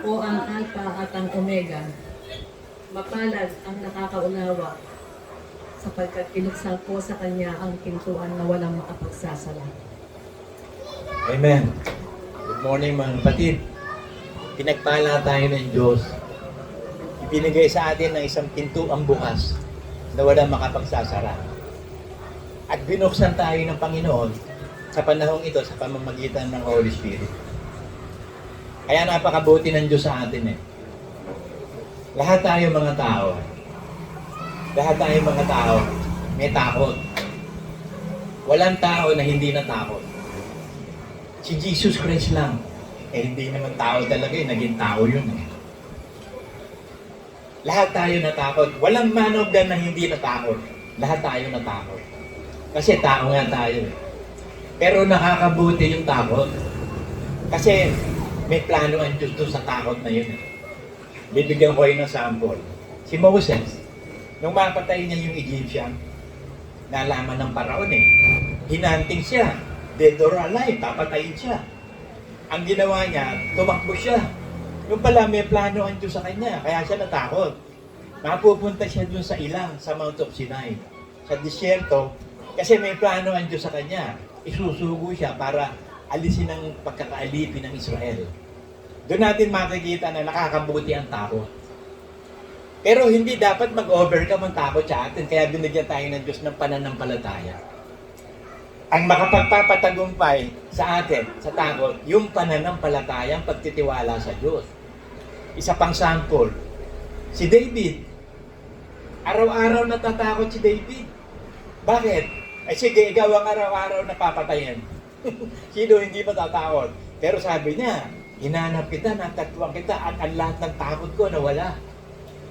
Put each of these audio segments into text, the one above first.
Ako ang Alpha at ang Omega. Mapalad ang nakakaunawa sapagkat pinuksan ko sa kanya ang pintuan na walang makapagsasara. Amen. Good morning mga kapatid. Pinagpala tayo ng Diyos. Ibinigay sa atin ng isang pintuang bukas na walang makapagsasara. At binuksan tayo ng Panginoon sa panahong ito sa pamamagitan ng Holy Spirit. Kaya napakabuti ng Diyos sa atin eh. Lahat tayo mga tao. Lahat tayo mga tao may takot. Walang tao na hindi natakot. Si Jesus Christ lang. Eh hindi naman tao talaga eh. Naging tao yun eh. Lahat tayo natakot. Walang man of God na hindi natakot. Lahat tayo natakot. Kasi tao nga tayo eh. Pero nakakabuti yung takot. Kasi may plano ang Diyos doon sa takot na yun. Bibigyan ko kayo ng sample. Si Moses, nung mapatay niya yung Egyptian, nalaman ng paraon eh. Hinanting siya. Dead or alive, papatayin siya. Ang ginawa niya, tumakbo siya. Yung pala may plano ang Diyos sa kanya, kaya siya natakot. Mapupunta siya doon sa ilang, sa Mount of Sinai. Sa disyerto, kasi may plano ang Diyos sa kanya. Isusugo siya para alisin ang pagkakaalipin ng Israel. Doon natin makikita na nakakabuti ang takot. Pero hindi dapat mag-overcome ang takot sa atin, kaya binigyan tayo ng Diyos ng pananampalataya. Ang makapagpapatagumpay sa atin, sa takot, yung pananampalataya, ang pagtitiwala sa Diyos. Isa pang sample, si David. Araw-araw natatakot si David. Bakit? Ay sige, ikaw ang araw-araw napapatayin. Sino hindi matatakot? Pero sabi niya, hinanap kita, natagpuan kita, at ang lahat ng takot ko nawala.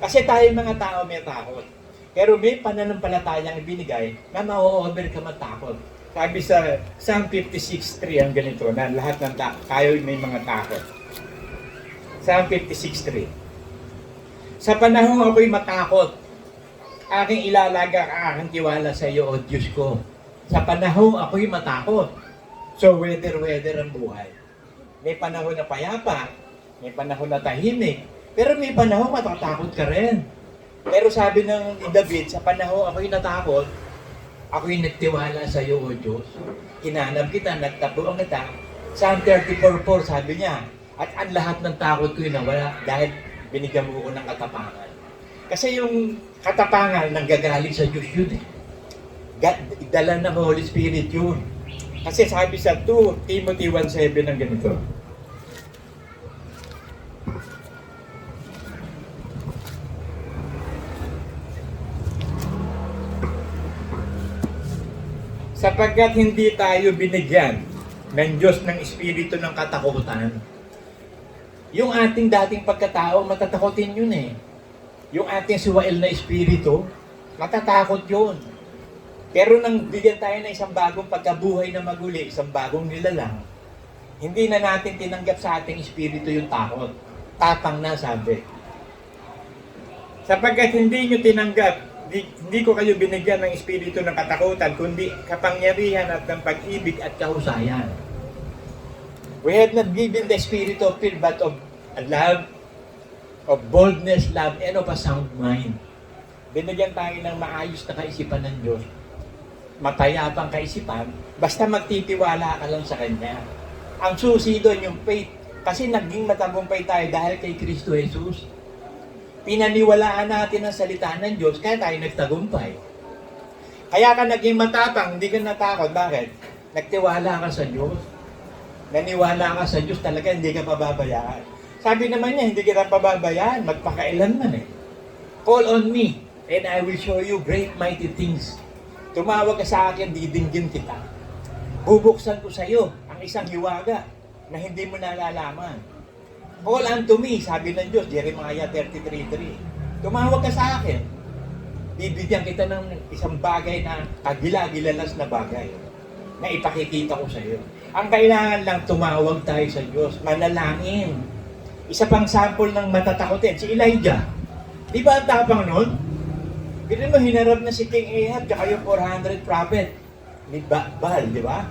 Kasi tayo mga tao may takot. Pero may pananampalatayang ibinigay na ma-overcome ang takot. Sabi sa Psalm 56:3 ang ganito, na lahat ng tayo may mga takot. Psalm 56:3. Sa panahong ako'y matakot, aking ilalaga ang aking tiwala sa iyo, O Diyos ko. Sa panahong ako'y matakot. So, weather ang buhay. May panahon na payapa, may panahon na tahimik, pero may panahon matatakot ka rin. Pero sabi ng David, sa panahon ako'y natakot, ako'y nagtiwala sa iyo, O Diyos. Hinanap kita, nagtapuan kita. Psalm 34:4 sabi niya, at ang lahat ng takot ko'y nawala dahil binigyan mo ko ng katapangan. Kasi yung katapangan nanggagaling sa Diyos yun eh. Dala ng Holy Spirit yun. Kasi sabi sa 2 Timothy 1:7 ng ganito. Sapagkat hindi tayo binigyan ng Diyos ng espiritu ng katakutan. Yung ating dating pagkatao, matatakotin yun eh. Yung ating suwail na espiritu, matatakot yun. Pero nang bigyan tayo ng isang bagong pagkabuhay na maguli, isang bagong nilalang, hindi na natin tinanggap sa ating espiritu yung takot. Tapang na, sabi. Sapagkat hindi nyo tinanggap, hindi ko kayo binigyan ng espiritu ng katakutan, kundi kapangyarihan at ng pag-ibig at kahusayan. We have not given the spirit of fear, but of love, of boldness, love, and of a sound mind. Binigyan tayo ng maayos na kaisipan ng Diyos. Mapayapang kaisipan, basta magtitiwala ka lang sa Kanya. Ang susi doon yung faith, kasi naging matagumpay tayo dahil kay Kristo Jesus. Pinaniwalaan natin ang salita ng Diyos, kaya tayo nagtagumpay. Kaya ka naging matapang, hindi ka natakot. Bakit? Nagtiwala ka sa Diyos. Naniwala ka sa Diyos, talaga hindi ka pababayaan. Sabi naman niya, hindi kita pababayaan, magpakailanman eh. Call on me, and I will show you great mighty things. Tumawag ka sa akin, didinggin kita. Bubuksan ko sa iyo ang isang hiwaga na hindi mo nalalaman. Call unto me, sabi ng Diyos, Jeremiah 33:3. Tumawag ka sa akin. Bibigyan kita ng isang bagay na kagila-gilalas na bagay na ipakikita ko sa iyo. Ang kailangan lang tumawag tayo sa Diyos, manalangin. Isa pang sample ng matatakotin, si Elijah. Di ba ang tapang nun? Ganun mo, hinarap na si King Ahab, tsaka yung 400 prophet ni Baal, di ba?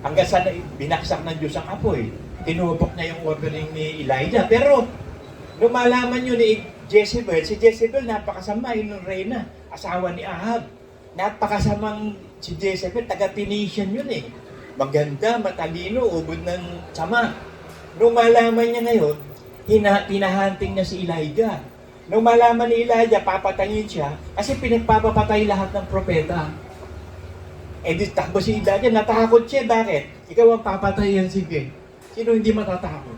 Hanggang sa binaksak ng Diyos ang apoy. tinupok niya yung ordering ni Elijah. Pero, lumalaman yun ni Jezebel, si Jezebel napakasama, yun ng reyna, asawa ni Ahab. Napakasamang si Jezebel, taga-Phoenician yun eh. Maganda, matalino, ubod ng sama. Nung malaman niya ngayon, pinahunting niya si Elijah. Nung malaman ni Elijah, papatayin siya, kasi pinagpapapatay lahat ng propeta. Eh di takbo si Elijah, natakot siya. Bakit? Ikaw ang papatayin, sige. Sino hindi matatakot?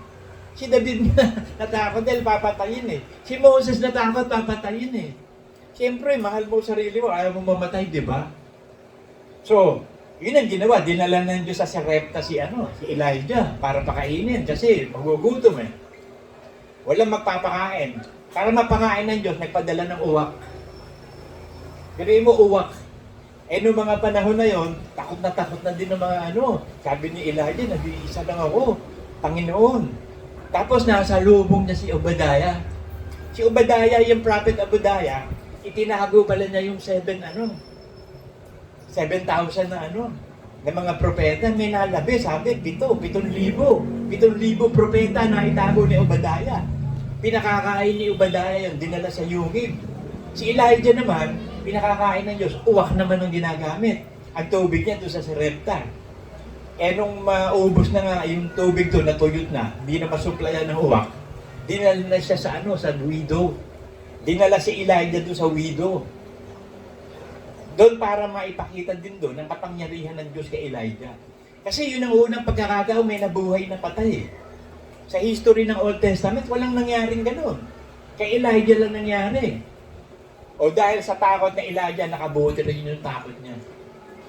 Si David na natakot dahil papatayin eh. Si Moses natakot, papatayin eh. Siyempre, mahal mo sarili mo, ayaw mo mamatay, di ba? So, yun ang ginawa. Dinala ng Diyos sa Sarepta si Elijah para pakainin kasi magugutom eh. Walang magpapakain. Para mapakain ng Diyos, nagpadala ng uwak. Gano'n mo uwak. Eh, noong mga panahon na yon, takot na din ng mga sabi ni Elijah, nag-iisa lang ako, Panginoon. Tapos nasa lubong niya si Obadiah. Si Obadiah, yung prophet Obadiah, itinago pala niya yung 7,000 na na mga propeta. May nalabi, sabi, 7,000 propeta na itago ni Obadiah. Pinakakain ni Obadiah yun, dinala sa yungib. Si Elijah naman, pinakakain ng Diyos, uwak naman ang ginagamit. Ang tubig niya doon sa Sarepta. Eh nung maubos na nga yung tubig doon, natuyot na, hindi na masuplayan ng uwak, dinala na siya sa sa widow. Dinala si Elijah doon sa widow. Doon para maipakita din doon ang kapangyarihan ng Diyos kay Elijah. Kasi yun ang unang pagkakataon, may nabuhay na patay. Sa history ng Old Testament, walang nangyaring ganun. Kay Elijah lang nangyari. O dahil sa takot na Elijah, nakabuti rin yung takot niya.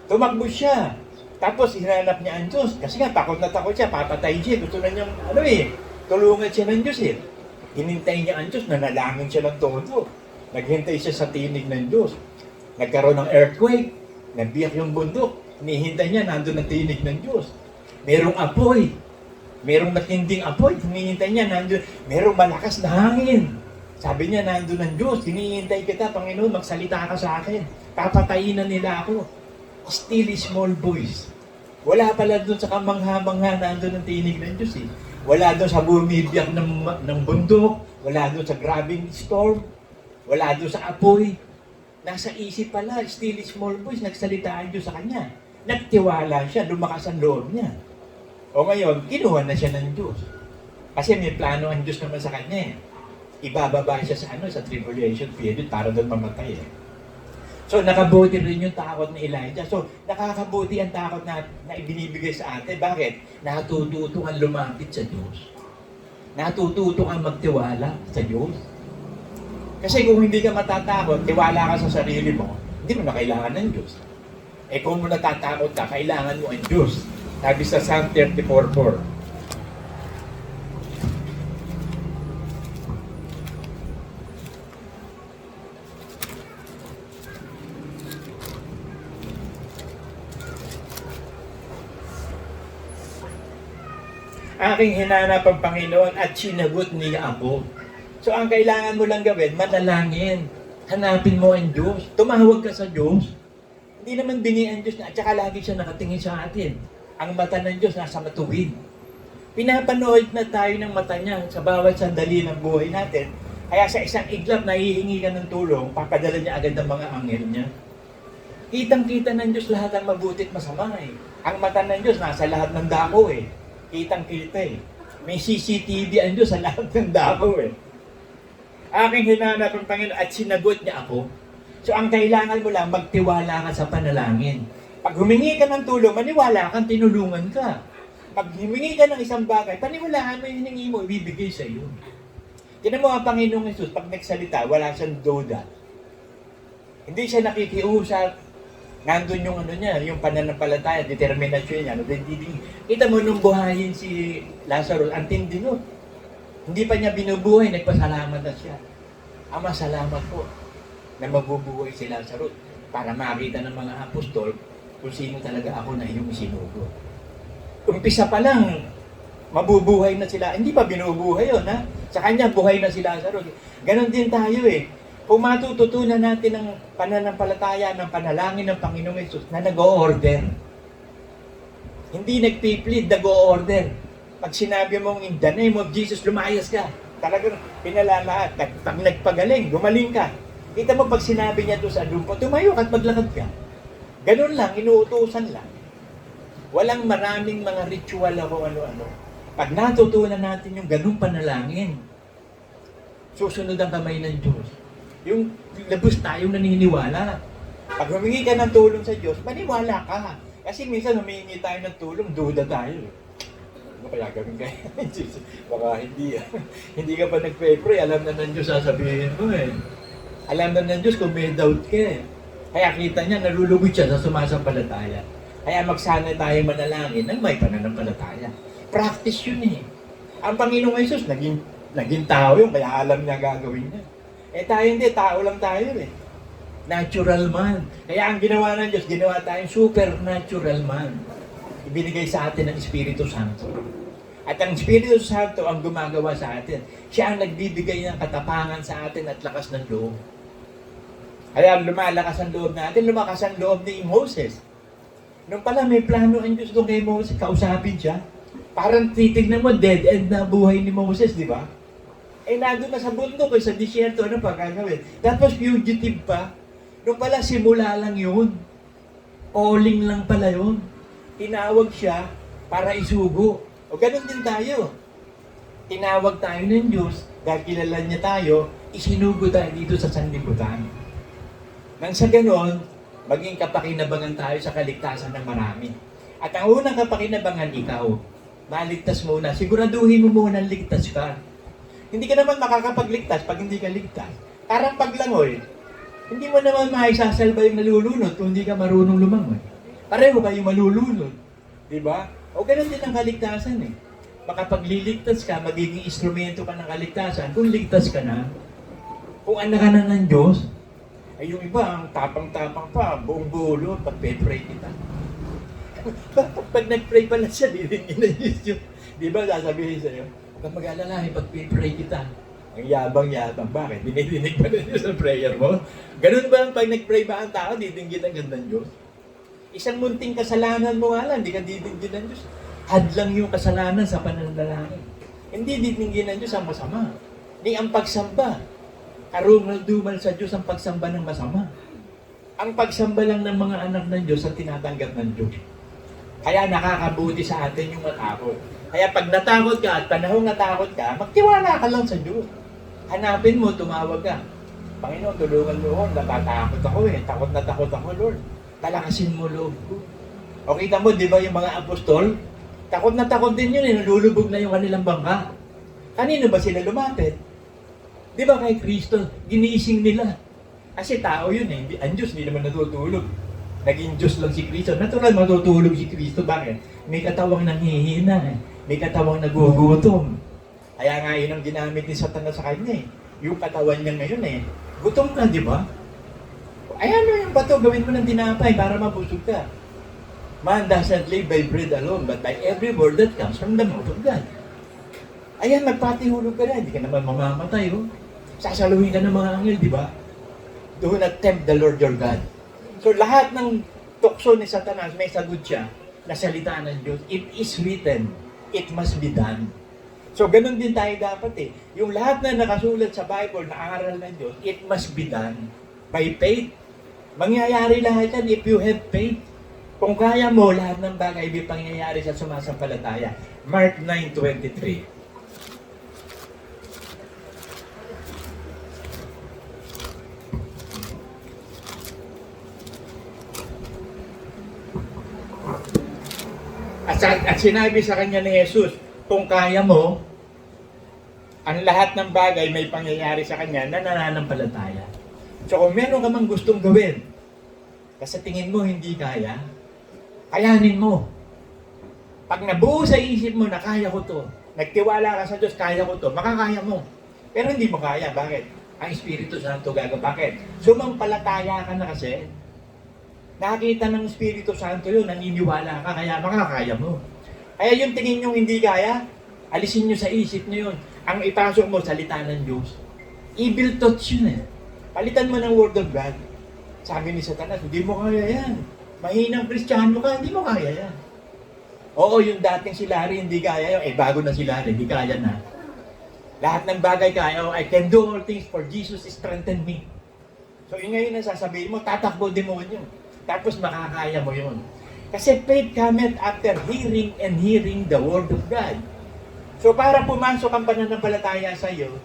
Tumakbo siya. Tapos hinanap niya ang Diyos. Kasi nga, takot na takot siya, papatayin siya. Gusto na niyang, tulungan siya ng Diyos eh. Hinintay niya ang Diyos, nanalangin siya ng todo. Naghintay siya sa tinig ng Diyos. Nagkaroon ng earthquake, nabiyak yung bundok. Hinihintay niya, nandun ang tinig ng Diyos. Merong apoy. Merong matinding apoy, hinihintay niya, nandun. Merong malakas na hangin. Sabi niya, nandun ang Diyos, hinihintay kita, Panginoon, magsalita ka sa akin. Papatayin na nila ako. Still small voice. Wala pala doon sa kamangha-mangha, nandun ang tinig ng Diyos eh. Wala doon sa bumibiyak ng bundok, wala doon sa grabing storm, wala doon sa apoy. Nasa isip pala, still small voice, nagsalita ang Diyos sa kanya. Nagtiwala siya, lumakas ang loob niya. O ngayon, kinuha na siya ng Diyos. Kasi may plano ang Diyos naman sa kanya eh. Ibababa siya sa sa tribulation period para doon mamatay eh. So, nakabuti rin yung takot ni Elijah. So, nakakabuti ang takot na ibinibigay sa atin. Bakit? Natututo kang lumapit sa Diyos. Natututo kang magtiwala sa Diyos. Kasi kung hindi ka matatakot, tiwala ka sa sarili mo, hindi mo na kailangan ng Diyos. Eh kung mo natatakot ka, kailangan mo ang Diyos. Sabi sa Psalm 34:4. Aking hinanap ang Panginoon at sinagot niya ako. So ang kailangan mo lang gawin, manalangin. Hanapin mo ang Diyos. Tumawag ka sa Diyos. Hindi naman bingi ang Diyos na at saka lagi siya nakatingin sa atin. Ang mata ng Diyos nasa matuwid. Pinapanood na tayo ng mata niya sa bawat sandali ng buhay natin. Kaya sa isang iglap na hihingi ka ng tulong, papadala niya agad ang mga anghel niya. Kitang-kita ng Diyos lahat ang mabuti at masama eh. Ang mata ng Diyos nasa lahat ng dako eh. Kitang-kita eh. May CCTV ang Diyos sa lahat ng dako eh. Aking hinanap ang Panginoon at sinagot niya ako. So ang kailangan mo lang, magtiwala ka sa panalangin. Pag humingi ka ng tulong, maniwala kang tinulungan ka. Pag humingi ka ng isang bagay, paniwalaan mo yung hiningi mo, ibibigay sa iyo. Tinan mo ang Panginoong Jesus, pag nagsalita, wala siyang duda. Hindi siya nakikiusap. Nandun yung niya, yung pananampalataya, determinasyon niya. Kita mo nung buhayin si Lazarus, ang tindi nun. Hindi pa niya binubuhay, nagpasalamat na siya. Ama, salamat po na mabubuhay si Lazarus para makita ng mga apostol kung sino talaga ako na iyong sinugo. Umpisa pa lang, mabubuhay na sila. Hindi pa binubuhay yun, ha? Sa kanya, buhay na si Lazarus. Ganon din tayo eh. Kung matututunan natin ang pananampalataya ng panalangin ng Panginoong Hesus na nag-o-order. Hindi nagpiplead, nag-o-order. Pag sinabi mong in the name of Jesus, lumayas ka. Talagang pinalalahat. Pag nagpagaling, gumaling ka. Kita mo pag sinabi niya doon sa lumpo, tumayo ka at maglakad ka. Ganun lang, inuutusan lang. Walang maraming mga ritual o ano-ano. Pag natutunan natin yung ganung panalangin, susunod ang kamay ng Diyos. Yung labos tayong naniniwala. Pag humingi ka ng tulong sa Diyos, maniwala ka. Kasi minsan humingi tayo ng tulong, duda tayo. Ano kaya gawin kaya? Baka hindi. Hindi ka pa nag-pray, alam na ng Diyos sasabihin mo eh. Alam na ng Diyos kung may doubt ka eh. Kaya kita niya, nalulugod siya sa sumasampalataya. Kaya magsanay tayo manalangin ng may pananampalataya. Practice yun eh. Ang Panginoong Jesus, naging tao yun, kaya alam niya gagawin niya. Eh tayo hindi, tao lang tayo eh. Natural man. Kaya ang ginawa ng Diyos, ginawa tayong supernatural man. Ibinigay sa atin ng Espiritu Santo. At ang Espiritu Santo ang gumagawa sa atin. Siya ang nagbibigay ng katapangan sa atin at lakas ng loob. Kaya lumalakas ang loob natin, lumakas ang loob ni Moses. Nung pala may plano ang Diyos doon kay Moses, kausapin siya. Parang titignan mo, dead end na buhay ni Moses, di ba? Eh, nandun na sa bundok, sa disyerto, ano pa gagawin? Tapos fugitive pa. Nung pala, simula lang yun. Calling lang pala yun. Tinawag siya para isugo. O ganun din tayo. Tinawag tayo ng Diyos, dahil kilala niya tayo, isinugo tayo dito sa sanlibutan. Nang sa ganon, maging kapakinabangan tayo sa kaligtasan ng marami. At ang unang kapakinabangan, ikaw. Maligtas muna. Siguraduhin mo muna ligtas ka. Hindi ka naman makakapagligtas pag hindi ka ligtas. Parang paglangoy. Hindi mo naman maisasalba yung nalulunod kung hindi ka marunong lumangoy. Pareho kayo malulunod. Diba? O ganun din ang kaligtasan eh. Makapagliligtas ka, magiging instrumento ka ng kaligtasan kung ligtas ka na. Kung anak ka na ng Diyos, ay yung iba, ang tapang-tapang pa, buong bulo, pag-pray kita. Pag nag-pray pala siya, didingin na Diyos. Di ba, sasabihin sa'yo, huwag mag-alala, pag-pray kita. Ang yabang-yabang, bakit? Dinidinig pa rin sa prayer mo? Ganun ba, pag nag-pray ba ang tao, didinggit ang gandang Diyos? Isang munting kasalanan mo nga lang, hindi ka didinggit ng Diyos. Hadlang yung kasalanan sa pananalangin. Hindi didinggit ng Diyos ang masama. Hindi ang pagsamba. Karungal-dumal sa Diyos ang pagsamba ng masama. Ang pagsamba lang ng mga anak ng Diyos ang tinatanggap ng Diyos. Kaya nakakabuti sa atin yung matakot. Kaya pag natakot ka at panahong natakot ka, magtiwala ka lang sa Diyos. Hanapin mo, tumawag ka. Panginoon, tulungan mo ako, natatakot ako eh. Takot na takot ako, Lord. Talakasin mo loob ko. O kita mo, di ba yung mga apostol? Takot na takot din yun eh. Nalulubog na yung kanilang bangka. Kanino ba sila lumapit? Di ba kay Kristo, ginising nila. Kasi tao yun eh. Ang Diyos, hindi naman natutulog. Naging Diyos lang si Kristo. Natural, matutulog si Kristo. Bakit? May katawang nanghihina eh. May katawang nagugutom. Kaya nga yun ang ginamit ni Satanas sa kanya eh. Yung katawan niya ngayon eh. Gutom ka, di ba? Ayan mo yung bato, gawin mo ng tinapay para mabusog ka. Man doesn't live by bread alone, but by every word that comes from the mouth of God. Ayan, magpatihulog ka na. Hindi ka naman mamamatay, oh. Sasaluhin ka ng mga anghel, di ba? Do not tempt the Lord your God. So lahat ng tukso ni Satanas, may sagot siya na salita ng Diyos. It is written, it must be done. So ganun din tayo dapat eh. Yung lahat na nakasulat sa Bible na aral ng Diyos, it must be done by faith. Mangyayari lahat yan if you have faith. Kung kaya mo, lahat ng bagay may pangyayari sa sumasampalataya. Mark 9:23. At sinabi sa kanya ni Jesus, kung kaya mo, ang lahat ng bagay may pangyayari sa kanya na nananampalataya. So kung meron ka mang gustong gawin, kasi tingin mo hindi kaya, kayanin mo. Pag nabuo sa isip mo na kaya ko to, nagtiwala ka sa Diyos, kaya ko to, makakaya mo. Pero hindi mo kaya. Bakit? Ang Espiritu Santo gagawin. Bakit? Sumampalataya ka na kasi. Nakakita ng Espiritu Santo yun, naniniwala ka, kaya makakaya mo. Kaya yung tingin nyo hindi kaya, alisin nyo sa isip nyo yun. Ang ipasok mo, salita ng Diyos. Evil thoughts yun eh. Palitan mo ng Word of God. Sabi ni Satanas, hindi mo kaya yan. Mahinang Kristiyano ka, hindi mo kaya yan. Oo, yung dating si Larry hindi kaya yun. Bago na si Larry, hindi kaya na. Lahat ng bagay kaya, I can do all things for Jesus strengthen me. So yun ngayon na sasabihin mo, tatakbo demonyo. Tapos makakaya mo yun. Kasi faith cometh after hearing and hearing the word of God. So para pumasok ang pananampalataya sa iyo,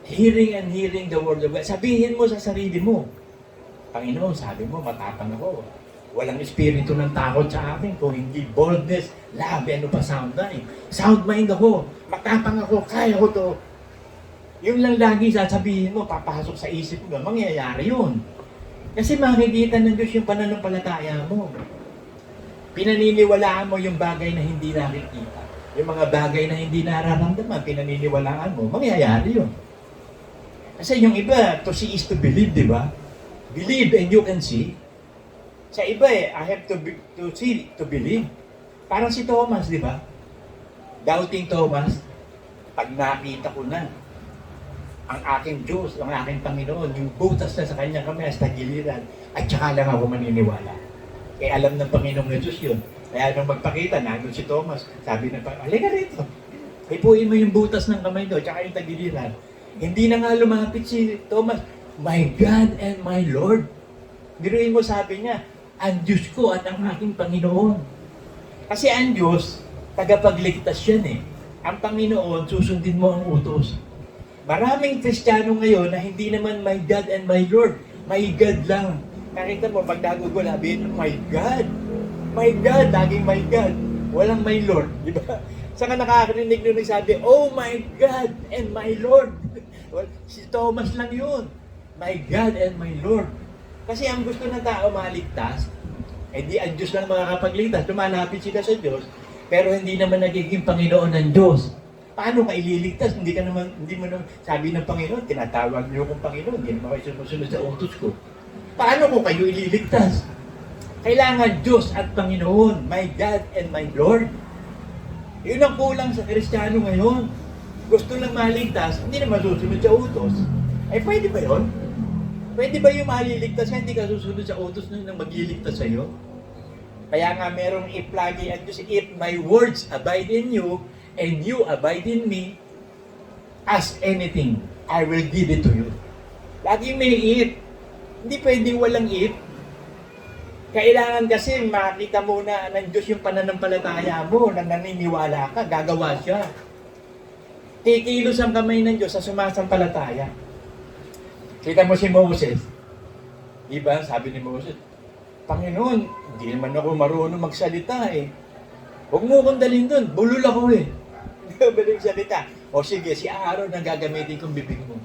hearing and hearing the word of God, sabihin mo sa sarili mo, Panginoon, sabi mo, matapang ako. Walang espiritu ng takot sa akin, kung hindi boldness, love, ano pa sound mind. Sound mind ako, matapang ako, kaya ko to. Yung lang lagi sasabihin mo, papasok sa isip mo, mangyayari yun. Kasi makikita ng Diyos yung pananampalataya mo. Pinaniniwalaan mo yung bagay na hindi nakikita. Yung mga bagay na hindi nararamdaman, pinaniniwalaan mo, mangyayari yun. Kasi yung iba, to see is to believe, di ba? Believe and you can see. Sa iba I have to see, to believe. Parang si Thomas, di ba? Doubting Thomas, pag nakita ko na, ang aking Diyos, ang aking Panginoon, yung butas na sa kanyang kamay sa giliran, at saka lang ako maniniwala. Eh alam ng Panginoong Diyos yun. Kaya nung magpakita, nandun si Thomas, sabi ng Panginoon, halika rito. Hipuin mo yung butas ng kamay doon, tsaka yung tagiliran. Hindi na nga lumapit si Thomas, my God and my Lord. Biruin mo, sabi niya, ang Diyos ko at ang aking Panginoon. Kasi ang Diyos, tagapagligtas yan eh. Ang Panginoon, susundin mo ang utos. Maraming Kristiyano ngayon na hindi naman my God and my Lord. My God lang. Nakita mo, pag nagugol, sabihin, my God. My God, laging my God. Walang my Lord. Di ba? Saka nakakarinig nung nagsabi, oh my God and my Lord. Well, si Thomas lang yun. My God and my Lord. Kasi ang gusto ng tao maligtas, di ang Diyos lang makakapagligtas. Lumalapit sila sa Diyos, pero hindi naman nagiging Panginoon ng Diyos. Paano ka ililigtas? Hindi mo naman, sabi ng Panginoon, tinatawag niyo kong Panginoon, hindi naman kayo sumusunod sa utos ko. Paano ko kayo ililigtas? Kailangan Diyos at Panginoon, my God and my Lord. Yun ang kulang sa Kristiyano ngayon. Gusto lang maligtas, hindi naman susunod sa utos. Pwede ba yun? Pwede ba yung maliligtas ka, hindi ka susunod sa utos nang magliligtas sa'yo? Kaya nga merong if lagi at Diyos, if my words abide in you, and you abide in me, ask anything, I will give it to you. Lagi may if. Hindi pwedeng walang if. Kailangan kasi makita muna ng Diyos yung pananampalataya mo, na naniniwala ka, gagawa siya. Kikilos ang kamay ng Diyos sa sumasampalataya. Kita mo si Moses. Diba? Sabi ni Moses, Panginoon, hindi naman ako marunong magsalita eh. Huwag mo akong dalhin doon, bulol ako eh. Hindi ko ba salita? O sige, si Aaron ang gagamitin kong bibig mo.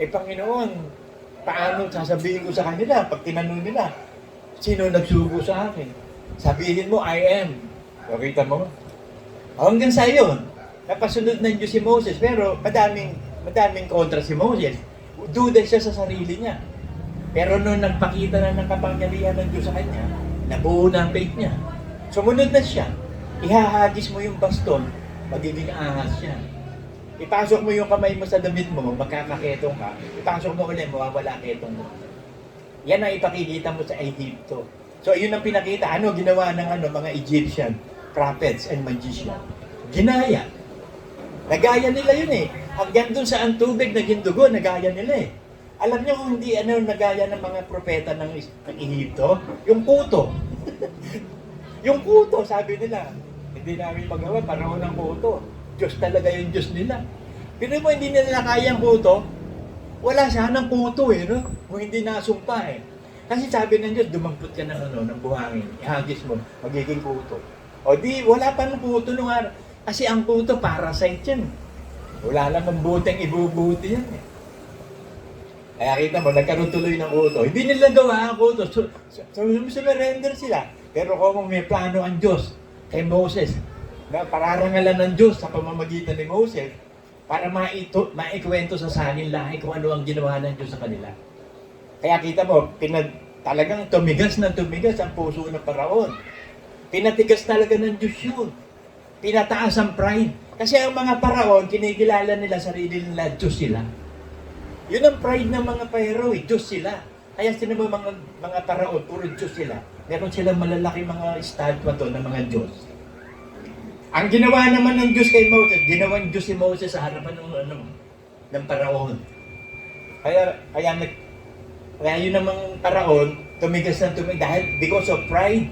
Panginoon, paano sasabihin ko sa kanila pag tinanong nila, sino nagsugo sa akin? Sabihin mo, I am. O kita mo? Hanggang sa yun, napasunod ng Diyos si Moses, pero madaming kontra si Moses. Duda siya sa sarili niya. Pero nung nagpakita na ng kapangyarihan ng Diyos sa kanya, nabuo na ang faith niya. Sumunod na siya. Ihahagis mo yung baston, magiging ahas siya. Ipasok mo yung kamay mo sa damit mo, magkakaketong ka. Ipasok mo ulit, mawawala ketong mo. Yan ang ipakikita mo sa Egypto. So yun ang pinakita. Ano ginawa ng mga Egyptian prophets and magicians? Ginaya. Nagaya nila yun eh. Hanggang dun sa ang tubig naging dugo, nagaya nila eh. Alam niyo kung hindi nagaya ng mga propeta ng Egypto? Yung kuto. Yung kuto, sabi nila, hindi namin magawa, panahon ng kuto. Diyos talaga yung Diyos nila. Pero mo hindi nila kayang kuto, wala sanang kuto eh, no? Kung hindi nasumpa eh. Kasi sabi ng Diyos, dumampot ka ng buhangin, ihagis mo, magiging kuto. O di, wala pa ng kuto nung araw. Kasi ang kuto, parasite yan. Wala namang buteng ibubuti yan eh. Kaya kita mo, nagkaroon tuloy ng kuto. Hindi nila gawa ang kuto. Surrender sila. Pero kung may plano ang Diyos kay Moses, na pararangalan ng Diyos sa pamamagitan ni Moses, para maikwento sa sanin lahi kung ano ang ginawa ng Diyos sa kanila. Kaya kita mo, talagang tumigas ng tumigas ang puso ng Paraon. Pinatigas talaga ng Diyos yun. Pinataas ang pride. Kasi ang mga Paraon, kinikilala nila sarili nila, Diyos sila. Yun ang pride ng mga Pharaoh, Diyos sila. Kaya sino mga Paraon, puro Diyos sila. Meron silang malalaki mga statwa doon ng mga Diyos. Ang ginawa naman ng Diyos kay Moses, ginawang Diyos si Moses sa harapan ng paraon. Kaya yun namang paraon, tumigas ng tumigas dahil because of pride.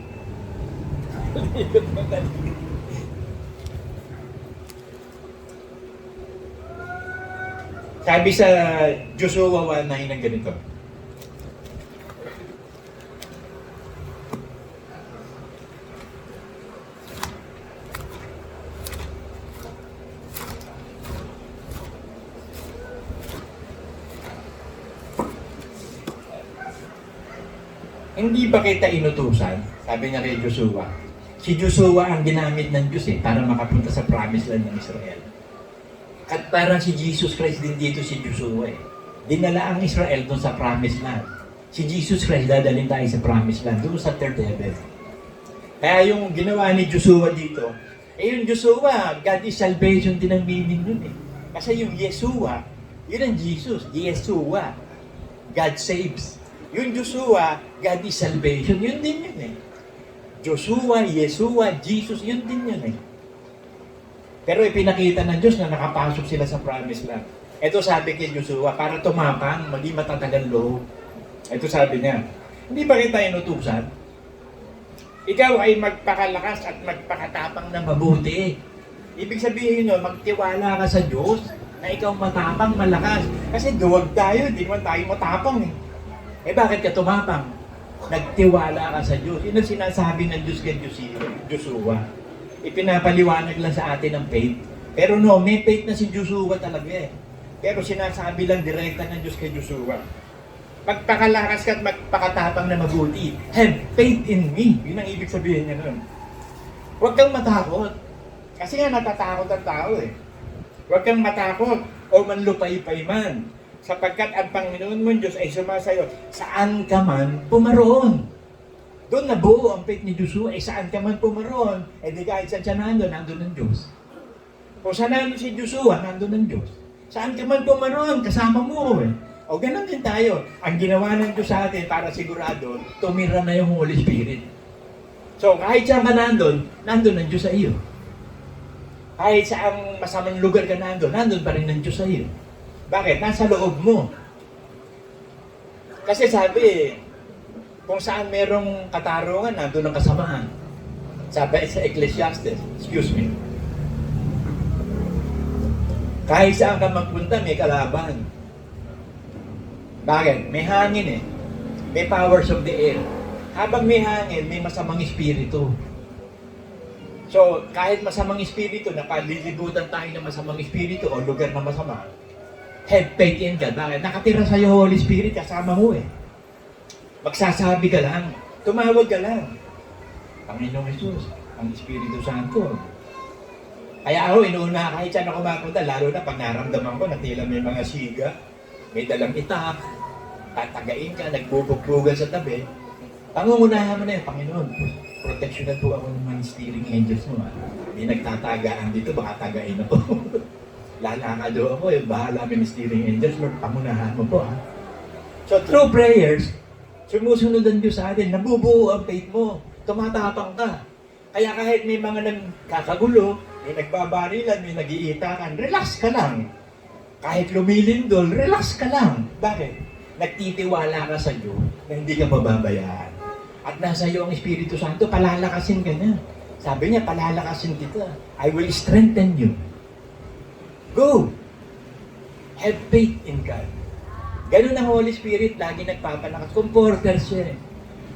Sabi sa Joshua 1:9 ng ganito. Hindi ba kita inutusan? Sabi niya kay Joshua. Si Joshua ang ginamit ng Diyos para makapunta sa promised land ng Israel. At parang si Jesus Christ din dito si Joshua Dinala ang Israel doon sa promised land. Si Jesus Christ dadalhin tayo sa promised land, doon sa third heaven. Kaya yung ginawa ni Joshua dito, yung Joshua, God is salvation din ang meaning nun Kasi yung Yeshua, yun ang Jesus. Yeshua, God saves. Yung Joshua, God is salvation. Yun din yun Joshua, Yeshua, Jesus, yun din yun Pero ipinakita ng Diyos na nakapasok sila sa promised land. Ito sabi kay Joshua, para tumapang, mali matatagal loob. Ito sabi niya, hindi ba kita inutusan? Ikaw ay magpakalakas at magpakatapang na mabuti. Ibig sabihin nyo, magtiwala ka sa Diyos na ikaw matapang, malakas. Kasi duwag tayo, hindi naman tayo matapang bakit ka tumapang? Nagtiwala ka sa Diyos. Yun ang sinasabi ng Diyos kay Joshua. Ipinapaliwanag lang sa atin ang faith. Pero no, may faith na si Joshua talaga Pero sinasabi lang direkta ng Diyos kay Joshua. Magpakalakas ka at magpakatapang na mabuti. Have faith in me. Yun ang ibig sabihin niya nun. Huwag kang matakot. Kasi nga natatakot ang tao Huwag kang matakot o manlupay-pay man. Sapagkat ang Panginoon mong Diyos ay sumasayo, saan ka man pumaroon. Doon nabuo ang faith ni Joshua, saan ka man pumaroon, di kahit saan siya nandun ang Diyos. Kung saan nandun si Joshua, nandun ang Diyos. Saan ka man pumaroon, kasama mo O ganun din tayo. Ang ginawa ng Diyos sa atin para sigurado, tumira na yung Holy Spirit. So kahit saan ka nandun ang Diyos sa iyo. Kahit saang masamang lugar ka nandun pa rin ng Diyos sa iyo. Bakit? Nasa loob mo. Kasi sabi, kung saan merong katarungan, nandun ang kasamaan. Sabi sa Ecclesiastes, excuse me. Kahit saan ka magpunta, may kalaban. Bakit? May hangin May powers of the air. Habang may hangin, may masamang espiritu. So, kahit masamang espiritu, napalilibutan tayo ng masamang espiritu o lugar na masama, have faith in God. Bakit? Nakatira sa'yo Holy Spirit, kasama mo Magsasabi ka lang. Tumawag ka lang. Panginoong Jesus, ang Espiritu Santo. Kaya ako, inuuna kahit saan ako mapunta, lalo na pag naramdaman ko na tila may mga siga, may dalang itak, tatagain ka, nagbubugbugan sa tabi, pangungunahan mo na Panginoon, proteksyonan po ako ng mga steering angels mo. May nagtatagaan dito, baka tagain ako. Lalakado ako, bahala ministering angels, Lord, pamunahan mo po So through prayers, sumusunod ang Diyos sa atin, nabubuo ang faith mo, tumatapang ka. Kaya kahit may mga nagkakagulo, may nagbabarilan, may nag-iitakan, relax ka lang. Kahit lumilindol, relax ka lang. Bakit? Nagtitiwala ka sa Diyos na hindi ka mababayaan. At nasa iyo ang Espiritu Santo, palalakasin ka niya. Sabi niya, palalakasin kita. I will strengthen you. Go! Have faith in God. Ganun ang Holy Spirit, lagi nagpapalakas. Comforter siya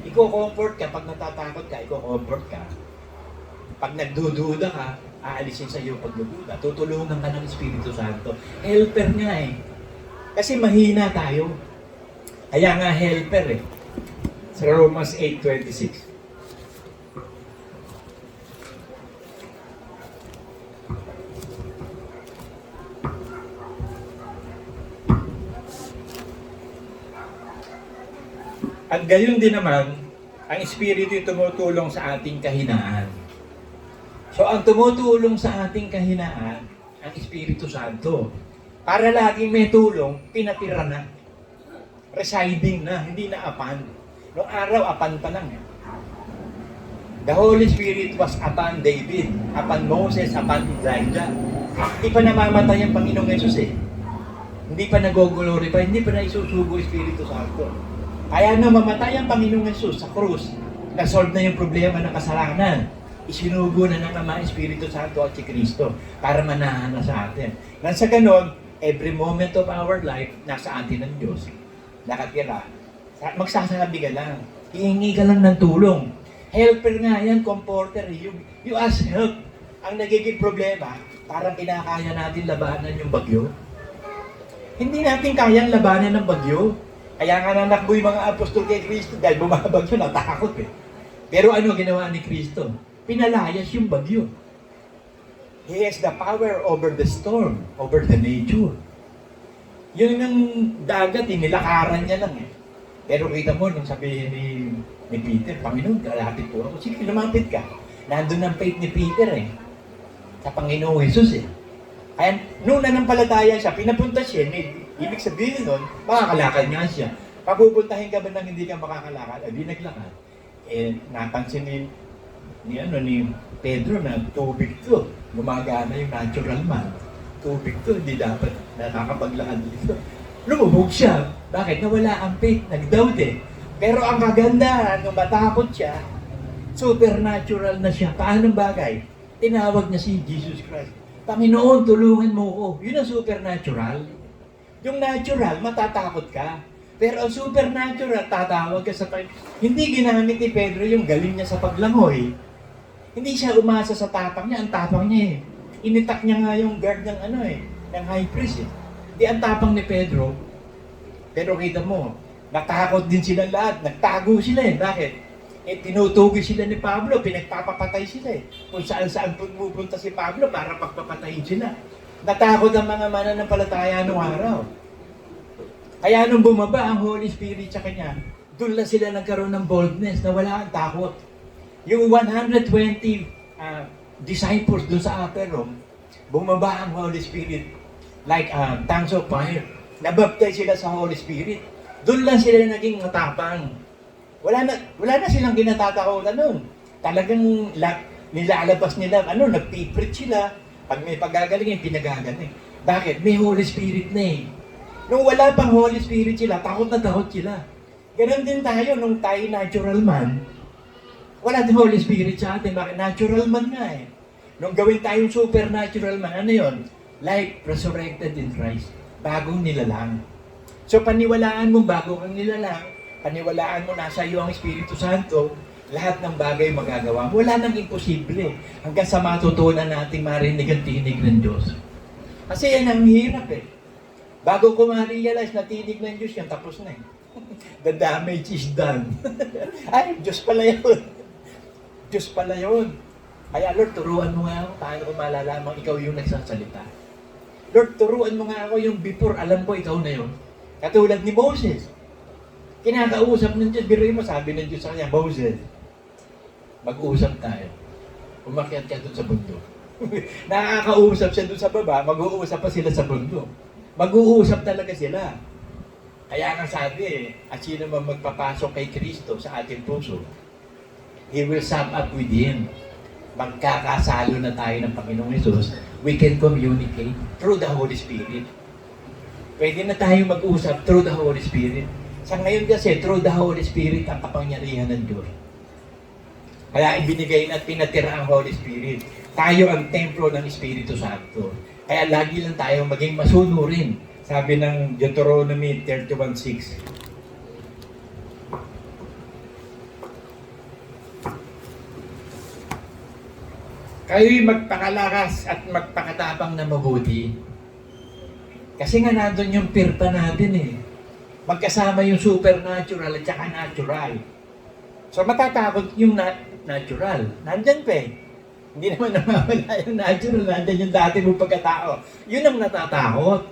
Iko-comfort ka pag natatakot ka, iko-comfort ka. Pag nagdududa ka, aalisin sa iyo pagdududa. Tutulungan ka ng Espiritu Santo. Helper nga Kasi mahina tayo. Kaya nga helper Sa Romans 8:26. At gayon din naman, ang Espiritu ay tumutulong sa ating kahinaan. So, ang tumutulong sa ating kahinaan, ang Espiritu Santo. Para laging may tulong, pinatira na. Residing na, hindi na apan. Noong araw, apan pa lang The Holy Spirit was upon David, upon Moses, upon Elijah. Hindi pa namamatay ang Panginoong Yesus eh. Hindi pa nag-glorify, hindi pa na isusugo Espiritu Santo. Kaya na mamatay ang Panginoong Yesus sa krus, na-solve na yung problema ng kasalanan. Isinugo na ng Ama, Espiritu Santo at si Kristo para manahan na sa atin. Nang sa ganon, every moment of our life, nasa atin ng Diyos. Nakatira. Magsasabi ka lang. Hihingi ka lang ng tulong. Helper nga yan, comforter. You ask help. Ang nagiging problema, parang kinakaya natin labanan yung bagyo. Hindi natin kayang labanan ng bagyo. Kaya nga nanakbo yung mga apostol kay Kristo dahil bumabagyo, natakot eh. Pero ano ginawa ni Kristo? Pinalayas yung bagyo. He has the power over the storm, over the nature. Yun ang dagat, nilakaran niya lang eh. Pero kita mo, nung sabihin ni Peter, Panginoon, kalapit po ako. Sige, lumapit ka. Nandun ang faith ni Peter eh. Sa Panginoong Jesus eh. Kaya nung nanampalataya siya, pinapunta siya, ibig sabihin nun, makakalakad nga siya. Papupuntahin ka ba nang hindi ka makakalakad? Di naglakad. Eh, napansin ni Pedro na tubig to. Gumagana yung natural man. Tubig to, hindi dapat nakakapaglakad dito. Lumubog siya. Bakit? Nawala ang faith. Nag-doubt eh. Pero ang kagandahan, nung matakot siya, supernatural na siya. Paanong bagay? Tinawag niya si Jesus Christ. Panginoon, tulungan mo ko. Yun ang supernatural. Yung natural, matatakot ka. Pero ang supernatural, tatawag ka sa Hindi ginamit ni Pedro yung galing niya sa paglangoy. Hindi siya umasa sa tapang niya. Ang tapang niya eh. Initak niya nga yung guard ng ng high priest eh. Di ang tapang ni Pedro. Pero kita mo, natakot din sila lahat. Nagtago sila eh. Bakit? Eh, tinutugoy sila ni Pablo. Pinagpapapatay sila eh. Kung saan-saan pupunta si Pablo para pagpapatayin sila. Natakot ang mga mananampalataya noong araw. Kaya nung bumaba ang Holy Spirit sa kanya, doon na sila nagkaroon ng boldness na wala ang takot. Yung 120 disciples doon sa upper room, bumaba ang Holy Spirit like tongues of fire. Nabaptize sila sa Holy Spirit. Doon lang sila naging matapang. Wala na silang kinatatakutan noon. Talagang nilalabas nila, nagpipreach sila. Pag may pagagalingin, pinagagaling. Bakit? May Holy Spirit na eh. Nung wala pang Holy Spirit sila, takot na takot sila. Ganon din tayo, nung tayo natural man, wala din Holy Spirit sa atin. Bakit? Natural man nga eh. Nung gawin tayong supernatural man, ano yun? Like resurrected in Christ. Bagong nilalang. So paniwalaan mo bago kang nilalang, paniwalaan mo nasa iyo ang Espiritu Santo, lahat ng bagay magagawa. Wala nang imposible. Hanggang sa matutunan natin marinig ang tinig ng Diyos. Kasi yan ang hirap eh. Bago ko ma-realize na tinig ng Diyos yan, tapos na eh. The damage is done. Ay, Diyos pala yun. Diyos pala yun. Kaya Lord, turuan mo nga ako. Paano ko malalaman ikaw yung nagsasalita? Lord, turuan mo nga ako yung before, alam ko ikaw na yun. Katulad ni Moses. Kinakausap ng Diyos, biruin mo, sabi ng Diyos sa kanya, Moses, mag-uusap tayo. Umakyat ka doon sa bundok. Nakakausap siya doon sa baba, mag-uusap pa sila sa bundok. Mag-uusap talaga sila. Kaya nga sabi at sino man magpapasok kay Kristo sa ating puso, He will sum up with Him. Magkakasalo na tayo ng Panginoong Yesus. We can communicate through the Holy Spirit. Pwede na tayo mag-usap through the Holy Spirit. Sa ngayon kasi, through the Holy Spirit ang kapangyarihan ng Diyos. Kaya ibinigay na at pinatira ang Holy Spirit. Tayo ang templo ng Espiritu Santo. Kaya lagi lang tayo maging masunurin. Sabi ng Deuteronomy 31:6. Kayo'y magpakalakas at magpakatapang na mabuti. Kasi nga nandun yung pirta natin eh. Magkasama yung supernatural at saka natural. So matatakot yung natural. Nandyan pa eh. Hindi naman namamala yung natural. Nandyan yung dati mong pagkatao. Yun ang natatakot.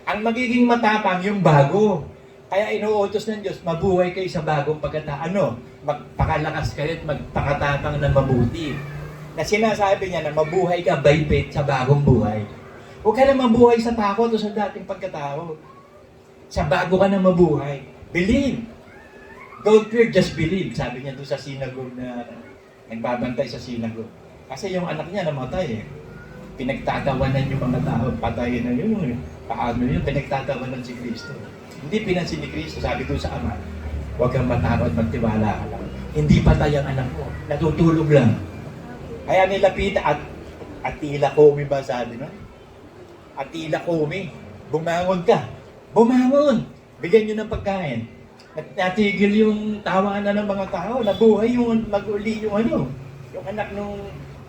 Ang magiging matapang yung bago. Kaya inuutos ng Diyos, mabuhay kayo sa bagong pagkatao. Magpakalakas kayo at magpakatapang na mabuti. Na sinasabi niya na mabuhay ka by faith sa bagong buhay. Huwag ka na mabuhay sa takot o sa dating pagkatao. Sa bago ka na mabuhay. Believe. Don't fear, just believe. Sabi niya doon sa synagogue Nagbabantay sa sinagogue. Kasi yung anak niya namatay eh. Pinagtatawanan yung mga tao, patayin na yun eh. Paano yun? Pinagtatawanan si Kristo. Hindi pinansin ni Kristo, sabi doon sa ama, huwag kang matakot, magtiwala ka lang. Hindi patay ang anak mo, natutulog lang. Kaya nilapit at tila komi ba sabi no? At tila komi, bumangon ka. Bumangon! Bigyan nyo ng pagkain. Natigil yung tawanan ng mga tao, nabuhay yung mag-uli yung ano, yung anak nung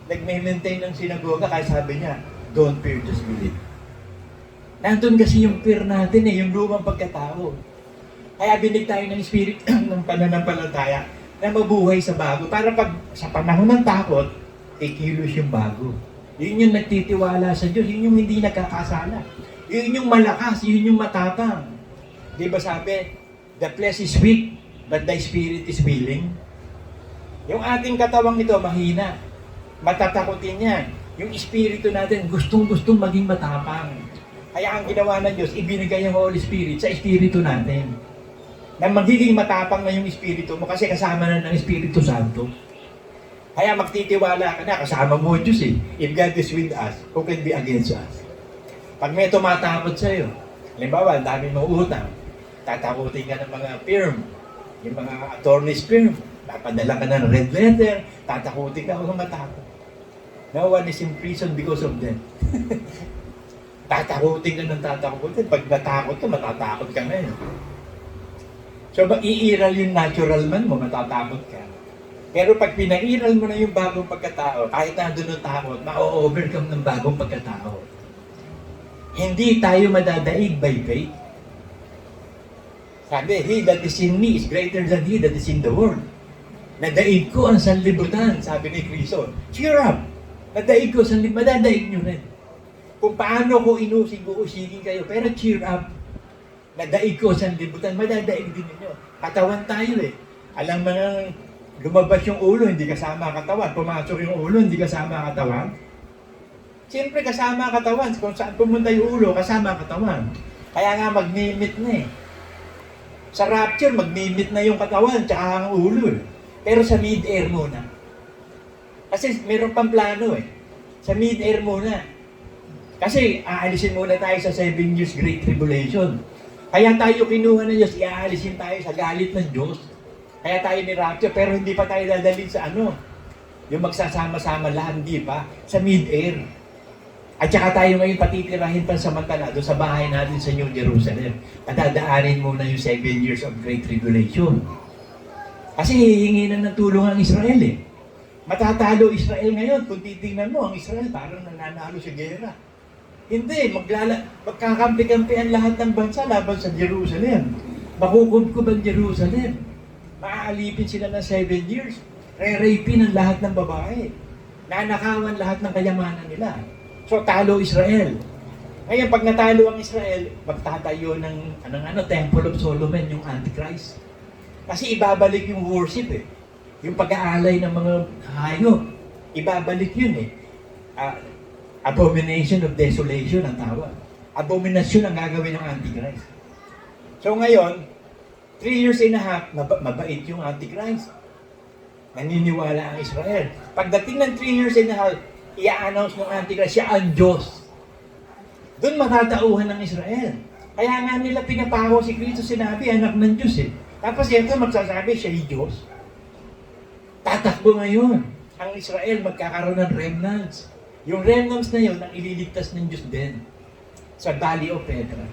nag-maintain ng sinagoga, kaya sabi niya, don't fear, just believe. Nandun kasi yung fear natin eh, yung lumang pagkatao. Kaya binig tayo ng spirit ng pananampalataya na mabuhay sa bago. Para pag sa panahon ng takot, ikilos yung bago. Yun yung nagtitiwala sa Diyos, yun yung hindi nagkakasala. Yun yung malakas, yun yung matapang. Di ba sabi, the flesh is weak, but the spirit is willing. Yung ating katawang ito, mahina. Matatakotin yan. Yung espiritu natin, gustong-gustong maging matapang. Kaya ang ginawa ng Diyos, ibinigay ang Holy Spirit sa espiritu natin. Na magiging matapang na yung espiritu mo kasi kasama na ng Espiritu Santo. Kaya magtitiwala ka na, kasama mo ang Diyos eh. If God is with us, who can be against us? Pag may tumatakot sa'yo, halimbawa, dami mong utang, tatakutin ka ng mga firm, yung mga attorney's firm, papadala ka ng red letter, tatakutin ka, huwag kang matakot. No one is in prison because of them. Tatakutin ka ng tatakutin. Pag natakot ka, matatakot ka ngayon. So, iiral yung natural man mo, matatakot ka. Pero pag pinairal mo na yung bagong pagkatao, kahit nandun ang takot, ma-overcome ng bagong pagkatao. Hindi tayo madadaig by faith. Sabi, he that is in me is greater than he that is in the world. Nadaig ko ang sanlibutan, sabi ni Kristo. Cheer up! Nadaig ko ang sanlibutan, madadaig nyo rin. Kung paano ko usigin kayo, pero cheer up. Nadaig ko sa libutan, madadaig din ninyo. Katawan tayo eh. Alam mo nang lumabas yung ulo, hindi kasama katawan. Pumasok yung ulo, hindi kasama katawan. Siyempre kasama katawan. Kung saan pumunta yung ulo, kasama katawan. Kaya nga mag-mimit na eh. Sa rapture, mag-mimit na yung katawan, tsaka ang ulo eh. Pero sa mid-air muna. Kasi meron pang plano eh. Sa mid-air muna. Kasi aalisin muna tayo sa 7 years Great Tribulation. Kaya tayo kinuha ng Diyos, iaalisin tayo sa galit ng Diyos. Kaya tayo ni rapture, pero hindi pa tayo dadalhin sa ano. Yung magsasama-sama lahat, hindi pa. Sa mid-air. At saka tayo ngayon patitirahin pansamantala doon sa bahay natin sa New Jerusalem. Patadaanin muna yung 7 years of Great Tribulation. Kasi hihingi na ng tulong ang Israel eh. Matatalo Israel ngayon. Kung titingnan mo, ang Israel parang nananalo sa gera. Hindi, magkakampi-kampi ang lahat ng bansa laban sa Jerusalem. Makukubkub ang Jerusalem. Maaalipin sila ng 7 years. Re-rapin ang lahat ng babae. Nanakawan lahat ng kayamanan nila. So, talo Israel. Ngayon, pag natalo ang Israel, magtatayo ng Temple of Solomon, yung Antichrist. Kasi ibabalik yung worship eh. Yung pag-aalay ng mga hayop. Ibabalik yun eh. Abomination of desolation ang tawag. Abominasyon ang gagawin ng Antichrist. So ngayon, 3 years and a half, mabait yung Antichrist. Naniniwala ang Israel. Pagdating ng 3 years and a half, i-announce ng Antichrist, siya ang Diyos. Doon matatauhan ng Israel. Kaya nga nila pinapako si Kristo, sinabi, anak ng Diyos eh. Tapos ito magsasabi, siya ay Diyos. Tatakbo ngayon. Ang Israel magkakaroon ng remnants. Yung remnants na yun, ang ililigtas ng Diyos din sa Valley of Petra.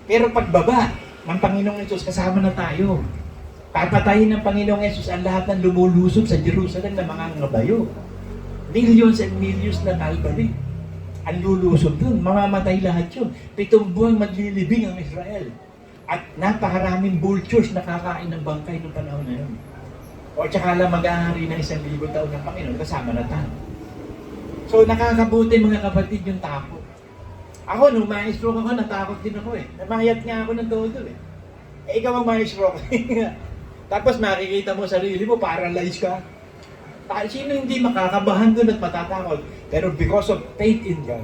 Pero pagbaba ng Panginoong Yesus, kasama na tayo. Papatayin ng Panginoong Yesus ang lahat ng lumulusob sa Jerusalem na mga ngabayo. Millions and millions na Calvary. Ang lulusob dun, mamamatay lahat yun. 7 buwan maglilibing ang Israel. At napakaraming vultures na kakain ng bangkay noong panahon na yun. O tsaka lang mag-ahari ng 1,000 taon ng Panginoon, kasama na tayo. So nakakabuti mga kapatid yung takot. Ako, nung ma-stroke ako, natakot din ako eh. Namayat nga ako ng todo eh. Ikaw ang ma-stroke. Tapos makikita mo sarili mo, paralyzed ka. Sino hindi makakabahan doon at matatakot? Pero because of faith in God,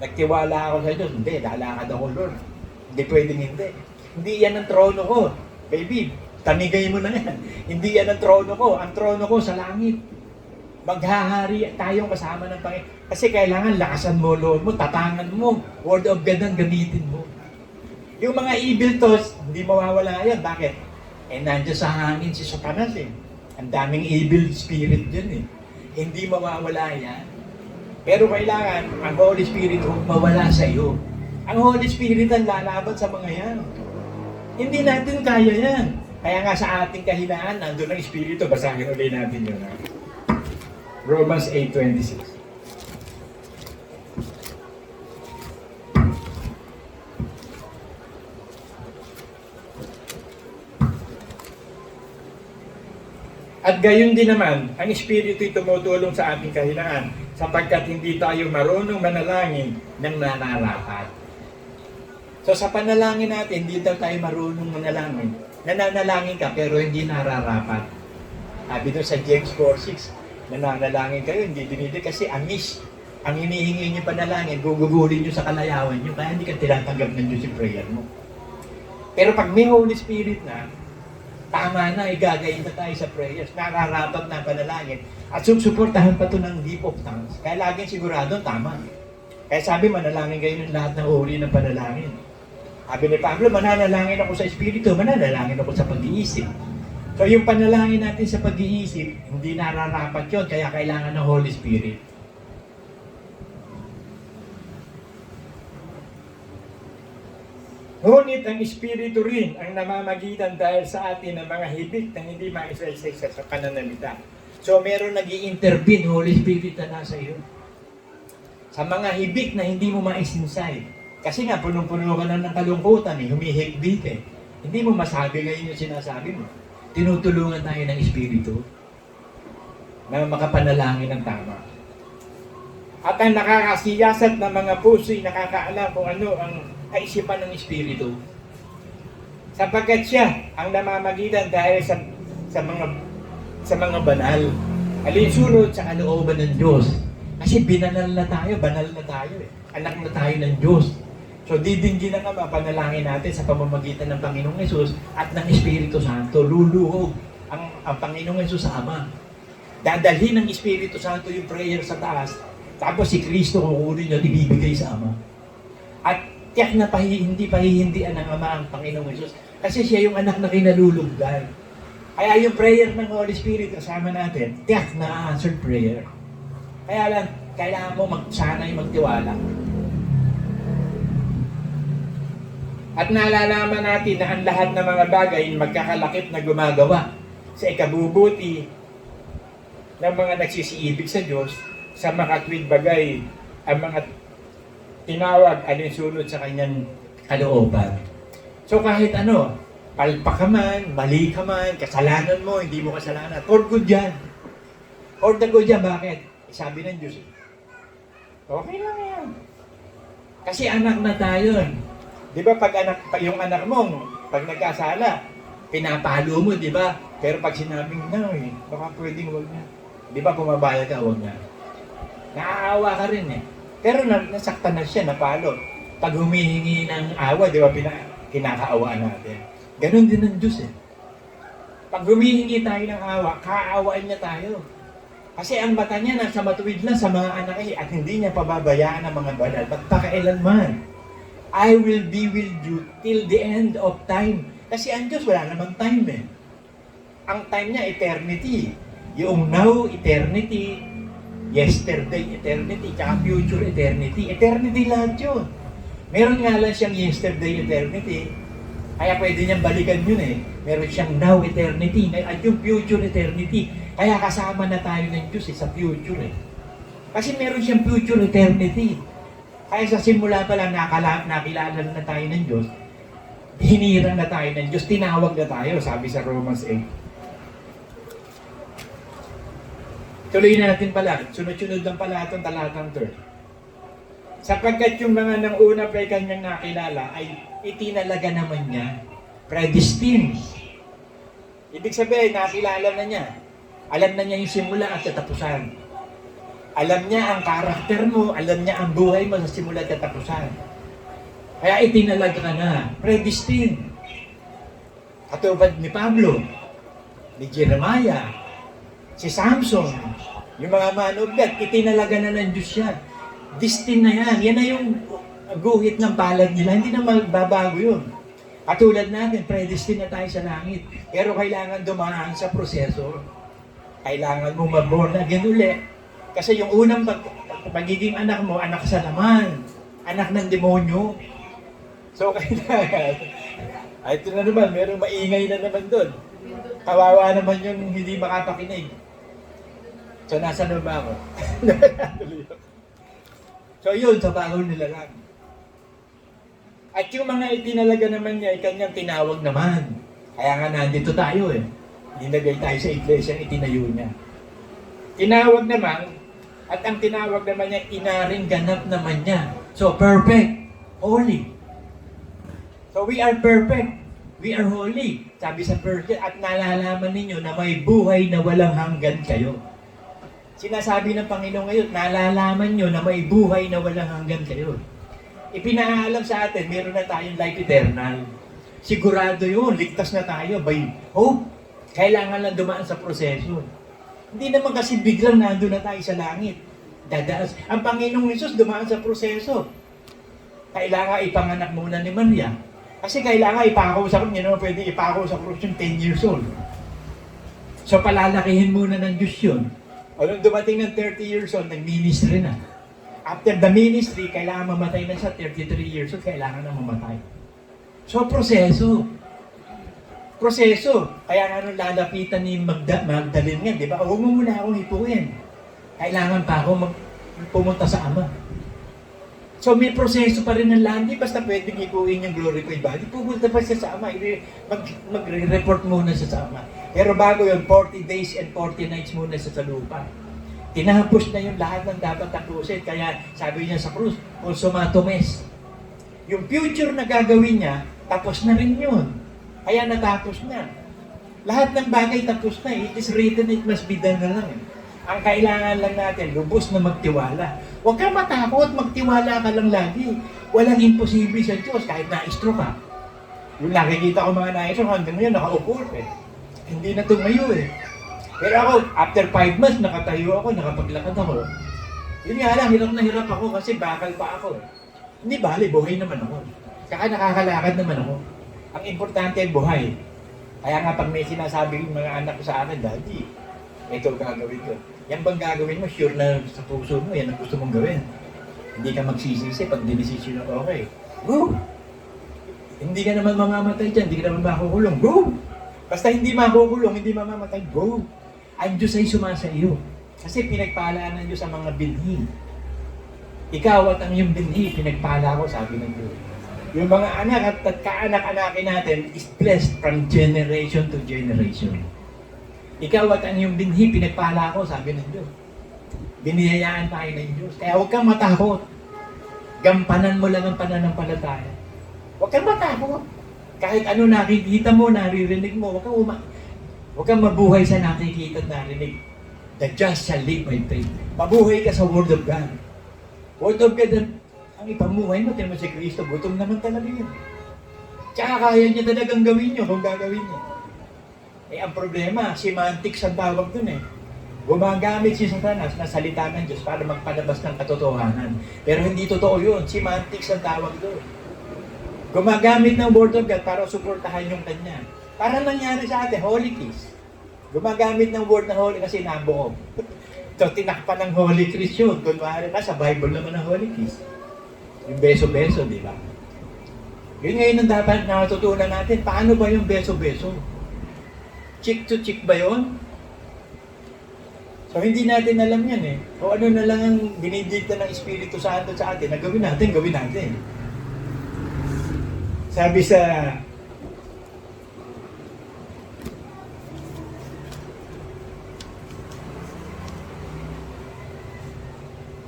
nagtiwala ako sa Diyos, hindi, lalakad ako Lord. Hindi pwedeng hindi. Hindi yan ang trono ko. Baby, tamigay mo na yan. Hindi yan ang trono ko. Ang trono ko sa langit. Maghahari tayong kasama ng Panginoon. Kasi kailangan lakasan mo loob mo, tatangan mo, word of God ang gamitin mo. Yung mga evil thoughts, hindi mawawala yan. Bakit? Nandiyan sa hangin si Satanas eh. Ang daming evil spirit dyan eh. Hindi mawawala yan. Pero kailangan, ang Holy Spirit huwag mawala sa iyo. Ang Holy Spirit ang lalaban sa mga yan. Hindi natin kaya yan. Kaya nga sa ating kahinaan, nandun ang Espiritu. Basahin ulit natin yun. Romans 8:26. At gayon din naman, ang Espiritu'y tumutulong sa ating kahinaan sapagkat hindi tayo marunong manalangin ng nararapat. So sa panalangin natin, hindi daw tayo marunong manalangin. Nananalangin ka pero hindi nararapat. Sabi doon sa James 4:6, nananalangin kayo, hindi dinidig kasi amis. Ang hinihingi niyo panalangin, gugugulin niyo sa kalayawan niyo, kaya hindi ka tinatanggap ng Diyos yung prayer mo. Pero pag may Holy Spirit na, tama na, igagayin na tayo sa prayers, nararapat na panalangin. At susuportahan pa ito ng deep of tongues. Kaya laging sigurado, tama. Kaya sabi, manalangin kayo ng lahat ng uri ng panalangin. Sabi ni Pablo, mananalangin ako sa Espiritu, mananalangin ako sa pag-iisip. So yung panalangin natin sa pag-iisip, hindi nararapat yun, kaya kailangan ng Holy Spirit. Ngunit ang Espiritu rin ang namamagitan dahil sa atin ng mga hibik na hindi maisa-isa sa pananalita. So meron nag-i-intervene, Holy Spirit na nasa iyo. Sa mga hibik na hindi mo maisinsay. Kasi nga, punong-puno ka na ng kalungkutan, humihikbit eh. Hindi mo masabi ngayon yung sinasabi mo. Tinutulungan tayo ng Espiritu na makapanalangin ng tama. At ang nakakasiyasat ng mga puso'y nakakaalam kung ano ang kaisipan ng Espiritu. Sapagkat siya ang namamagitan dahil sa mga banal. Alinsunod sa kalooban ng Diyos. Kasi binanal na tayo, banal na tayo eh. Anak na tayo ng Diyos. So didinggin na nga panalangin natin sa pamamagitan ng Panginoong Hesus at ng Espiritu Santo. Luluhog ang Panginoong Hesus sa Ama. Dadalhin ng Espiritu Santo yung prayer sa taas. Tapos si Kristo kukunin niya at ibibigay sa Ama. At tiyak na hindi pahihindian ng Ama ang Panginoong Hesus. Kasi siya yung anak na kinalulugdan. Kaya yung prayer ng Holy Spirit kasama natin, tiyak na answered prayer. Kaya lang, kailangan mo sana'y magtiwala. At nalalaman natin na ang lahat ng mga bagay magkakalakip na gumagawa sa ikabubuti ng mga nagsisiibig sa Diyos sa makatwid bagay ang mga tinawag alinsunod sa kanyang kalooban. So kahit ano, palpak ka man, mali ka man, kasalanan mo, hindi mo kasalanan, for good yan. For the good yan, bakit? Sabi ng Diyos, okay lang yan. Kasi anak na tayo. Di ba yung anak mo, pag nagkasala, pinapalo mo, di ba? Pero pag sinabing, no, baka pwedeng huwag na. Di ba pumabayag ka, huwag na. Naaawa ka rin eh. Pero nasaktan na siya, napalo. Pag humihingi ng awa, di ba, kinakaawaan natin. Ganon din ng Diyos eh. Pag humihingi tayo ng awa, kaawaan niya tayo. Kasi ang mata niya nasa matuwid lang sa mga anak niya at hindi niya pababayaan ang mga banal. Pagpakailanman, I will be with you till the end of time. Kasi ang Diyos wala namang time eh. Ang time niya, eternity. Yung now, eternity. Yesterday, eternity. Tsaka future, eternity. Eternity lahat yun. Meron nga lang siyang yesterday, eternity. Kaya pwede niyang balikan yun eh. Meron siyang now, eternity. At yung future, eternity. Kaya kasama na tayo ng Diyos eh, sa future eh. Kasi meron siyang future, eternity. Kaya sa simula pa lang nakilala na tayo ng Diyos, hinirang na tayo ng Diyos, tinawag na tayo, sabi sa Romans 8. Tuloy na natin pala, sunod-sunod lang pala itong talatang 3. Sapagkat yung mga nang una pa kanyang nakilala ay itinalaga naman niya, predestined. Ibig sabihin, nakilala na niya. Alam na niya yung simula at katapusan. Alam niya ang karakter mo, alam niya ang buhay mo sa simula at katapusan. Kaya itinalaga ka na, predestined. Katulad ni Pablo, ni Jeremiah, si Samson, Yung mga man of God, itinalaga na ng Diyos yan. Destined na yan. Yan na yung guhit ng palad nila. Hindi na magbabago yun. Katulad natin, predestined na tayo sa langit. Pero kailangan dumaan sa proseso. Kailangan mo mag-born again uli. Kasi yung unang pagiging anak mo, anak sa laman. Anak ng demonyo. So kailangan, ay ito na naman, merong maingay na naman doon. Kawawa naman yung hindi makapakinig. So nasa na ba ako? So yun, sa bagong nilalang. At yung mga itinalaga naman niya, kanyang tinawag naman. Kaya nga nandito tayo eh. Nilagay tayo sa iglesia, itinayo niya. Tinawag naman, at ang tinawag naman niya, inaring ganap naman niya. So perfect, holy. So we are perfect, we are holy. Sabi sa perfect, at nalalaman ninyo na may buhay na walang hanggan kayo. Sinasabi ng Panginoon ngayon, nalalaman nyo na may buhay na walang hanggan kayo. Ipinaalam sa atin, meron na tayong life eternal. Sigurado yun, ligtas na tayo by hope. Kailangan lang dumaan sa proseso. Hindi naman kasi biglang nandun na tayo sa langit. Dadaas. Ang Panginoong Hesus dumaan sa proseso. Kailangan ipanganak muna ni Maria. Kasi kailangan ipakaw sa krus. Hindi naman pwede ipakaw sa krus yung 10 years old. So palalakihin muna ng Diyos yun. O nung dumating ng 30 years old, nag-ministry na. After the ministry, kailangan mamatay na siya. 33 years old, kailangan na mamatay. So proseso. Proseso. Kaya nga nung lalapitan ni Magdalene nga, di ba? Huwag mo muna akong hipuin. Kailangan pa ako pumunta sa Ama. So may proseso pa rin ng landi, basta pwedeng hipuin yung glorified body. Pupunta pa siya sa Ama. Mag-report muna siya sa Ama. Pero bago yun, 40 days and 40 nights muna siya sa lupa. Tinapos na yung lahat ng dapat tapusin. Kaya sabi niya sa krus, consumatomes. Yung future na gagawin niya, tapos na rin yun. Kaya natapos na. Lahat ng bagay tapos na. It is written, it must be done na lang. Ang kailangan lang natin, lubos na magtiwala. Huwag kang matakot, magtiwala ka lang lagi. Walang imposible sa Diyos, kahit na-stroke ka. Yung nakikita ko mga na-stroke, hanggang ngayon nakaupo eh. Hindi na tumayo eh. Pero ako, after 5 months, nakatayo ako, nakapaglakad ako. Yun nga lang, hirap na hirap ako kasi bakal pa ako. Hindi bali, buhay naman ako. Saka nakakalakad naman ako. Ang importante ay buhay. Kaya nga pag may sinasabi yung mga anak ko sa akin, Daddy, ito gagawin ko. Yan bang gagawin mo, sure na sa puso mo, yan ang gusto mong gawin. Hindi ka magsisisi pag dinesisyon na okay. Go! Hindi ka naman mamamatay dyan, hindi ka naman makukulong. Go! Basta hindi makukulong, hindi mamamatay. Go! Ang Diyos ay sumasa iyo. Kasi pinagpalaan ng Diyos ang mga binhi. Ikaw at ang iyong binhi, pinagpala ko, sabi ng Diyos. Yung mga anak at kaanak-anakin natin is blessed from generation to generation. Ikaw at ang iyong binhi, pinagpala ko, sabi ng Diyos. Biniyayaan tayo ng Diyos. Kaya huwag kang matakot. Gampanan mo lang ang pananampalataya. Huwag kang matakot. Kahit ano nakikita mo, naririnig mo, huwag kang mabuhay sa nakikita at narinig. The just shall live by faith. Mabuhay ka sa Word of God. Word of God, ang ipamuhay mo, tinamo si Kristo, gutom naman talaga yun. Tsaka kaya niya talagang gawin niyo kung gagawin niyo. Eh, ang problema, semantics ang tawag dun eh. Gumagamit si Satanas na salita ng Diyos para magpalabas ng katotohanan. Pero hindi totoo yun. Semantics ang tawag dun. Gumagamit ng Word of God para suportahan yung kanya. Para nangyari sa atin, Holy Kiss. Gumagamit ng word na holy kasi nabuo. So, tinakpan ng Holy Kiss yun. Kunwari na, sa Bible naman ang Holy Kiss. Yung beso-beso, di ba? Yun ngayon ang dapat natutunan natin. Paano ba yung beso-beso? Chick to chick ba yun? So, hindi natin alam yan eh. O ano na lang ang dinidikta ng Espiritu Santo sa atin, na gawin natin. Sabi sa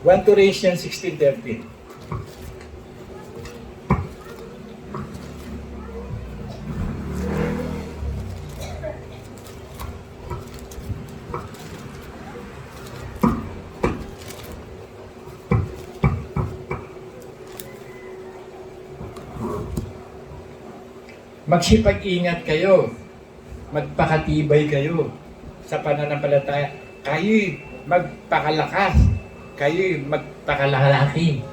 1 Corinthians 16:13. Magsipag-ingat kayo, magpakatibay kayo sa pananampalataya. Kayo'y magpakalakas. Kayo magpakalalaki.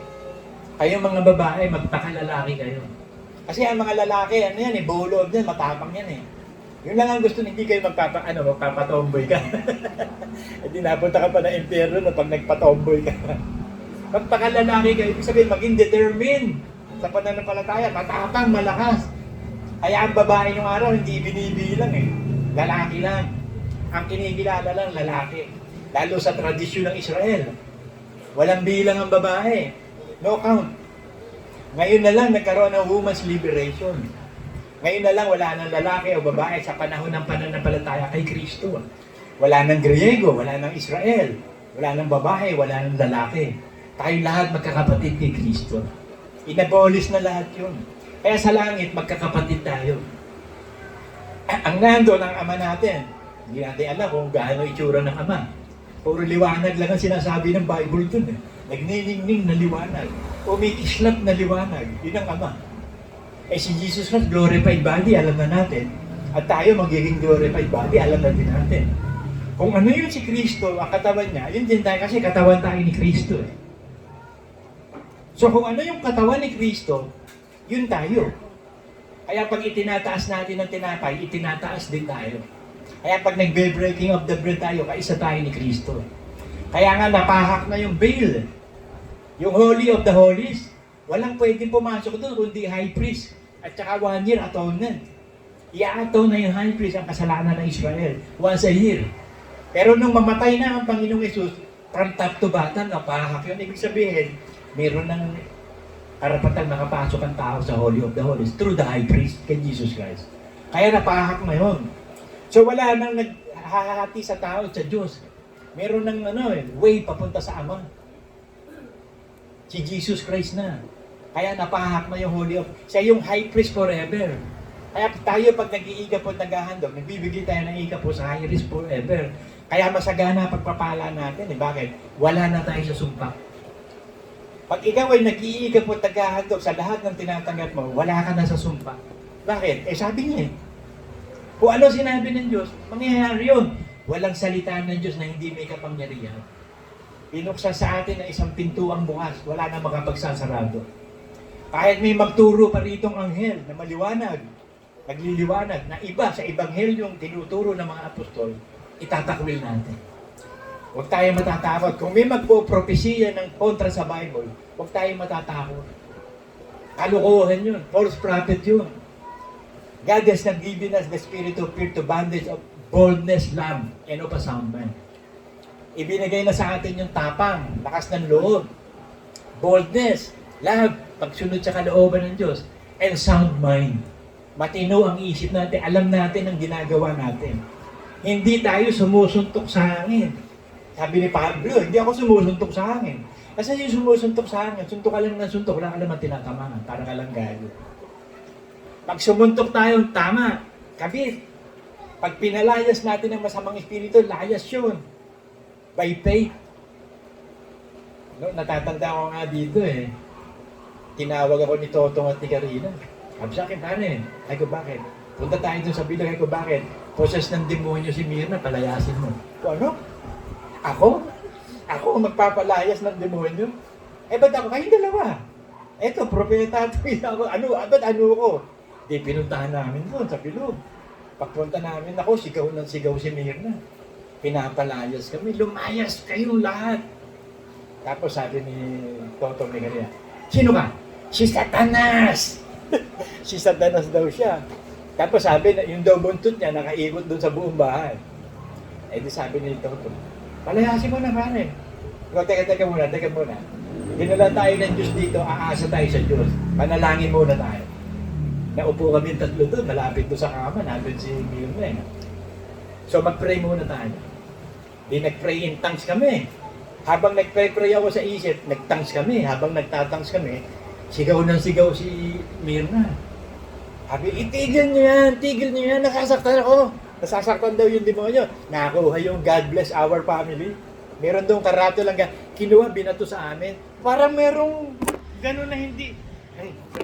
Kayo mga babae, magpakalalaki kayo. Kasi ang mga lalaki, ano yan bulo yan, matapang yan Yun lang ang gusto, hindi kayo magpapatomboy ka. Hindi napunta ka pa ng impyerno na pag nagpatomboy ka. Magpakalalaki kayo, ibig sabihin maging determined sa pananampalataya, matapang, malakas. Kaya ang babae yung araw, hindi binibilang Lalaki lang. Ang kinikilala lang, lalaki. Lalo sa tradisyon ng Israel. Walang bilang ang babae. No count. Ngayon na lang nagkaroon ng women's liberation. Ngayon na lang wala nang lalaki o babae sa panahon ng pananampalataya kay Kristo. Wala nang Griego, wala nang Israel, wala nang babae, wala nang lalaki. Tayo lahat magkakapatid kay Kristo. Inabolish na lahat yun. Kaya sa langit, magkakapatid tayo. Ang nando ng ama natin, hindi natin alam kung gaano itsura ng ama. Puro liwanag lang ang sinasabi ng Bible dun Nagniningning na liwanag. Umikislap na liwanag. Yun ang ama. Si Jesus Christ, glorified body, alam na natin. At tayo magiging glorified body, alam na din natin. Kung ano yun si Kristo, ang katawan niya, yun din tayo kasi katawan tayo ni Kristo So kung ano yung katawan ni Kristo, yun tayo. Kaya pag itinataas natin ng tinapay, itinataas din tayo. Kaya pag nagbe-breaking of the bread tayo, kaisa tayo ni Kristo. Kaya nga napahak na yung veil. Yung Holy of the Holies, walang pwedeng pumasok doon kundi high priest. At saka 1 year atonement. I-atone na yung high priest ang kasalanan ng Israel. Once a year. Pero nung mamatay na ang Panginoong Yesus, from top to bottom, napahak yun. Ibig sabihin, meron ng karapatang nakapasok ang tao sa Holy of the Holies through the high priest kay Jesus Christ. Kaya napahak na yun. So wala nang naghahati sa tao at sa Diyos. Meron ng way papunta sa Ama. Si Jesus Christ na. Kaya napahak na yung Holy of... Siya yung high priest forever. Kaya tayo pag nag-iiga po at naghahandog, nagbibigay tayo ng iga po sa high priest forever. Kaya masagana pagpapala natin. Bakit? Wala na tayo sa sumpa. Pag ikaw ay nag-iiga po at naghahandog sa lahat ng tinatanggap mo, wala ka na sa sumpa. Bakit? Sabi niya kung ano sinabi ng Diyos, mangyayari yun. Walang salita ng Diyos na hindi may kapangyarihan. Pinuksa sa atin na isang pintuang bukas, wala na makapagsasarado. Kahit may magturo pa ritong anghel na maliwanag, nagliliwanag, na iba sa ebanghelyong tinuturo ng mga apostol, itatakwil natin. Huwag tayo matatakot. Kung may magpo-propesiya ng kontra sa Bible, huwag tayo matatakot. Kalukuhan yun. False prophet yun. God has not given us the spirit of fear to bondage of boldness, love, and of a sound mind. Ibinigay na sa atin yung tapang, lakas ng loob, boldness, love, pagsunod sa kalooban ng Diyos, and sound mind. Matino ang isip natin, alam natin ang ginagawa natin. Hindi tayo sumusuntok sa hangin. Sabi ni Pablo, hindi ako sumusuntok sa hangin. Kasi yung sumusuntok sa hangin, suntok ka lang ng suntok, wala ka naman tinatamaan, para ka lang gayo. Pag sumuntok tayo, tama, kabit. Pag pinalayas natin ng masamang espiritu, layas yun. By faith. Natatanda ko nga dito Tinawag ako ni Totong at ni Karina. Sabi sa akin, pare, ay ko bakit? Punta tayo dun sa bilang, ay ko bakit? Poses ng demonyo si Mirna, palayasin mo. Ano? Ako? Ako magpapalayas ng demonyo? Ba't ako? Kayong dalawa. Eto, propeta ako. Ba't ano ko? Di pinuntahan namin doon sa bilog. Pagpunta namin, ako, sigaw ng sigaw si Mirna. Pinapalayas kami, lumayas kayong lahat. Tapos sabi ni Totong ni Karina, sino ka? Si Satanas! Si Satanas daw siya. Tapos sabi na yung daw buntot niya nakaikot doon sa buong bahay. Di sabi ni Totong, palayasin mo na pare. Teka muna. Dinala tayo ng Diyos dito, aasa tayo sa Diyos. Panalangin muna tayo. Naupo kami tatlo doon, malapit doon sa kama, nandun si Mirna So mag-pray muna tayo. Di nag-pray in tongues kami. Habang nag-pray ako sa isip, nag-tongues kami. Habang nagtatangs kami, sigaw ng sigaw si Mirna. Sabi, tigil niyo yan, nasasaktan ako. Nasasaktan daw yung demonyo. Nakuha yung God bless our family. Meron doon karato lang, kinuha, binato sa amin. Parang merong gano'n na hindi.